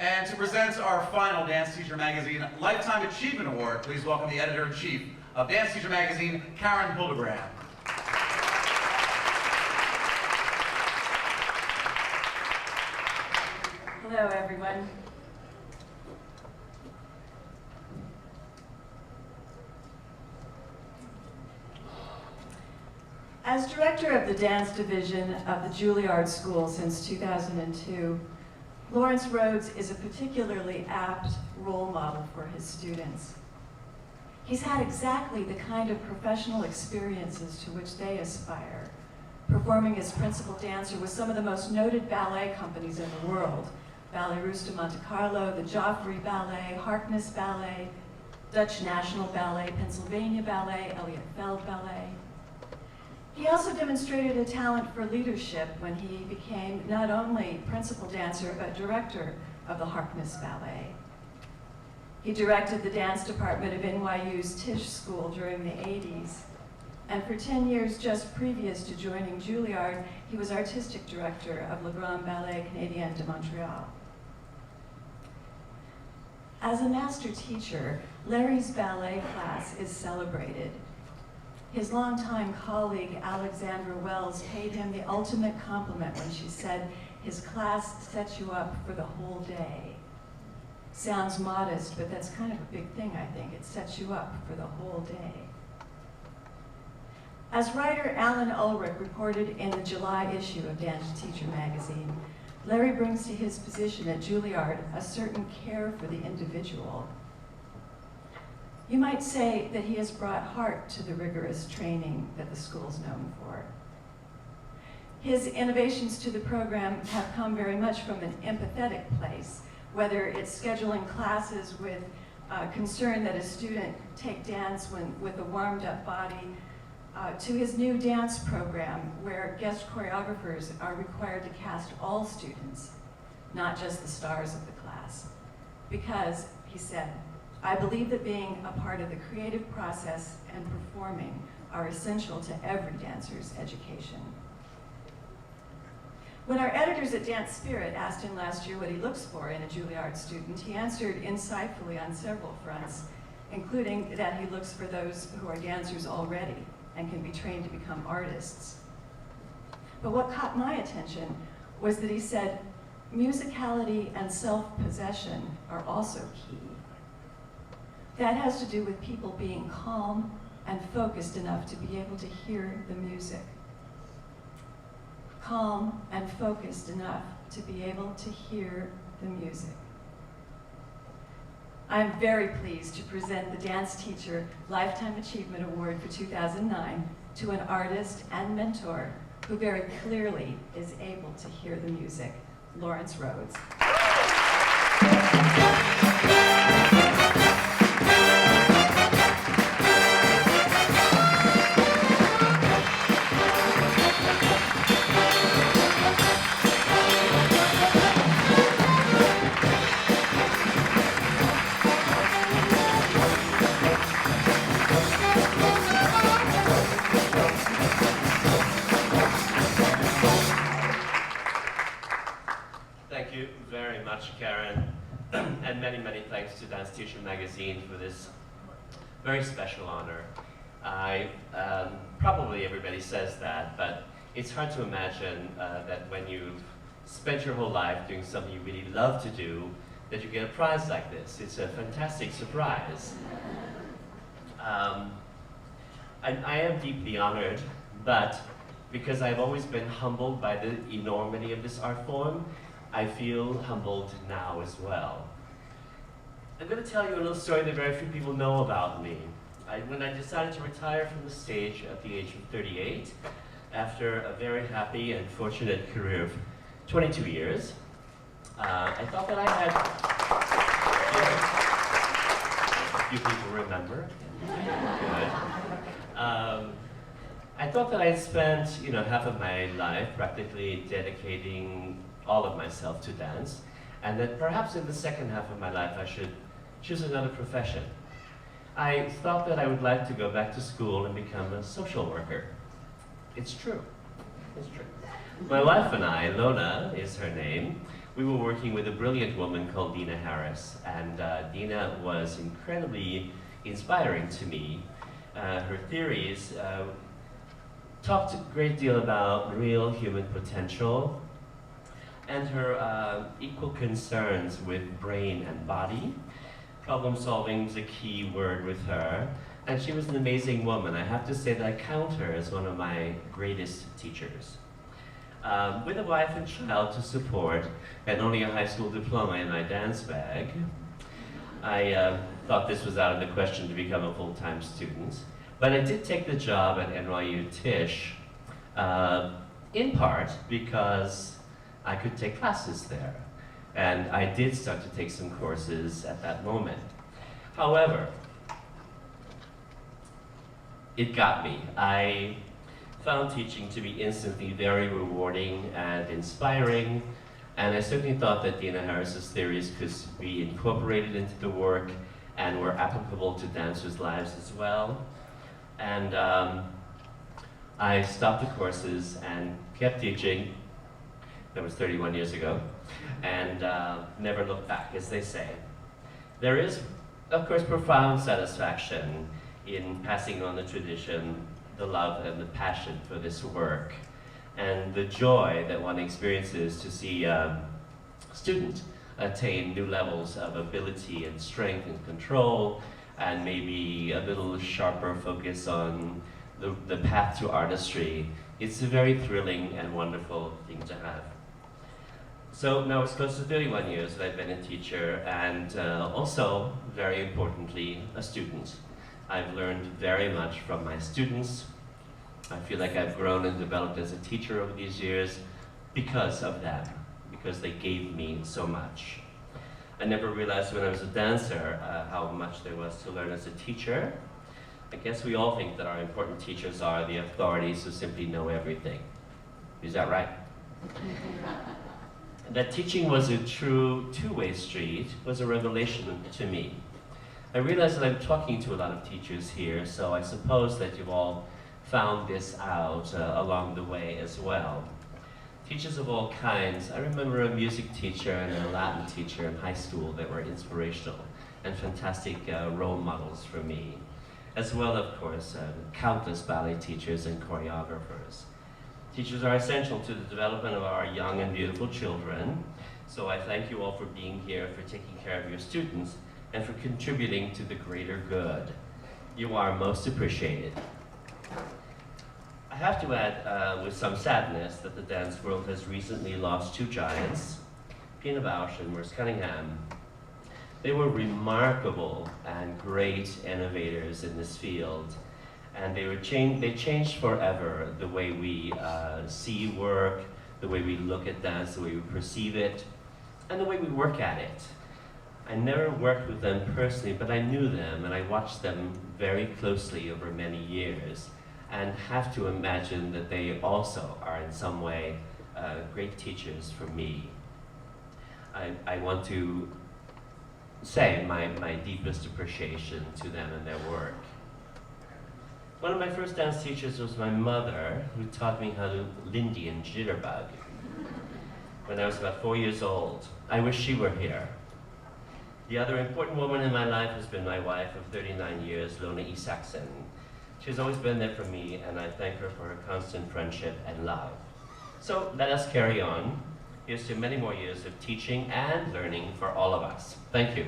And to present our final Dance Teacher Magazine Lifetime Achievement Award, please welcome the Editor-in-Chief of Dance Teacher Magazine, Karen Hildebrand. Hello, everyone. As director of the dance division of the Juilliard School since 2002, Lawrence Rhodes is a particularly apt role model for his students. He's had exactly the kind of professional experiences to which they aspire, performing as principal dancer with some of the most noted ballet companies in the world: Ballet Russe de Monte Carlo, the Joffrey Ballet, Harkness Ballet, Dutch National Ballet, Pennsylvania Ballet, Elliott Feld Ballet. He also demonstrated a talent for leadership when he became not only principal dancer, but director of the Harkness Ballet. He directed the dance department of NYU's Tisch School during the 80s. And for 10 years just previous to joining Juilliard, he was artistic director of Le Grand Ballet Canadien de Montreal. As a master teacher, Larry's ballet class is celebrated. His longtime colleague, Alexandra Wells, paid him the ultimate compliment when she said, "His class sets you up for the whole day." Sounds modest, but that's kind of a big thing, I think. It sets you up for the whole day. As writer Alan Ulrich reported in the July issue of Dance Teacher Magazine, Larry brings to his position at Juilliard a certain care for the individual. You might say that he has brought heart to the rigorous training that the school's known for. His innovations to the program have come very much from an empathetic place, whether it's scheduling classes with concern that a student take dance with a warmed up body, to his new dance program where guest choreographers are required to cast all students, not just the stars of the class. Because, he said, "I believe that being a part of the creative process and performing are essential to every dancer's education." When our editors at Dance Spirit asked him last year what he looks for in a Juilliard student, he answered insightfully on several fronts, including that he looks for those who are dancers already and can be trained to become artists. But what caught my attention was that he said, musicality and self-possession are also key. That has to do with people being calm and focused enough to be able to hear the music. Calm and focused enough to be able to hear the music. I'm very pleased to present the Dance Teacher Lifetime Achievement Award for 2009 to an artist and mentor who very clearly is able to hear the music, Lawrence Rhodes. Thank you very much, Karen, and many, many thanks to Dance Teacher Magazine for this very special honor. Probably everybody says that, but it's hard to imagine that when you've spent your whole life doing something you really love to do, that you get a prize like this. It's a fantastic surprise. I am deeply honored, but because I've always been humbled by the enormity of this art form, I feel humbled now as well. I'm going to tell you a little story that very few people know about me. When I decided to retire from the stage at the age of 38, after a very happy and fortunate career of 22 years, I thought that I had... A few people remember. Good. I thought that I had spent, half of my life practically dedicating all of myself to dance, and that perhaps in the second half of my life I should choose another profession. I thought that I would like to go back to school and become a social worker. It's true. It's true. My wife and I, Lona is her name, we were working with a brilliant woman called Dina Harris, and Dina was incredibly inspiring to me. Her theories talked a great deal about real human potential, and her equal concerns with brain and body. Problem solving is a key word with her, and she was an amazing woman. I have to say that I count her as one of my greatest teachers. With a wife and child to support, and only a high school diploma in my dance bag, I thought this was out of the question to become a full-time student. But I did take the job at NYU Tisch, in part because I could take classes there. And I did start to take some courses at that moment. However, it got me. I found teaching to be instantly very rewarding and inspiring, and I certainly thought that Dina Harris's theories could be incorporated into the work and were applicable to dancers' lives as well. And I stopped the courses and kept teaching. That was 31 years ago, and never looked back, as they say. There is, of course, profound satisfaction in passing on the tradition, the love and the passion for this work, and the joy that one experiences to see a student attain new levels of ability and strength and control, and maybe a little sharper focus on the path to artistry. It's a very thrilling and wonderful thing to have. So now it's close to 31 years that I've been a teacher, and also, very importantly, a student. I've learned very much from my students. I feel like I've grown and developed as a teacher over these years because of them, because they gave me so much. I never realized when I was a dancer how much there was to learn as a teacher. I guess we all think that our important teachers are the authorities who simply know everything. Is that right? That teaching was a true two-way street was a revelation to me. I realize that I'm talking to a lot of teachers here, so I suppose that you've all found this out along the way as well. Teachers of all kinds. I remember a music teacher and a Latin teacher in high school that were inspirational and fantastic role models for me, as well, of course, countless ballet teachers and choreographers. Teachers are essential to the development of our young and beautiful children, so I thank you all for being here, for taking care of your students, and for contributing to the greater good. You are most appreciated. I have to add, with some sadness, that the dance world has recently lost two giants, Pina Bausch and Merce Cunningham. They were remarkable and great innovators in this field, and they changed forever the way we see work, the way we look at dance, the way we perceive it, and the way we work at it. I never worked with them personally, but I knew them, and I watched them very closely over many years, and have to imagine that they also are in some way great teachers for me. I want to say my deepest appreciation to them and their work. One of my first dance teachers was my mother, who taught me how to Lindy and Jitterbug when I was about 4 years old. I wish she were here. The other important woman in my life has been my wife of 39 years, Lona Isaacson. She's always been there for me, and I thank her for her constant friendship and love. So let us carry on. Here's to many more years of teaching and learning for all of us. Thank you.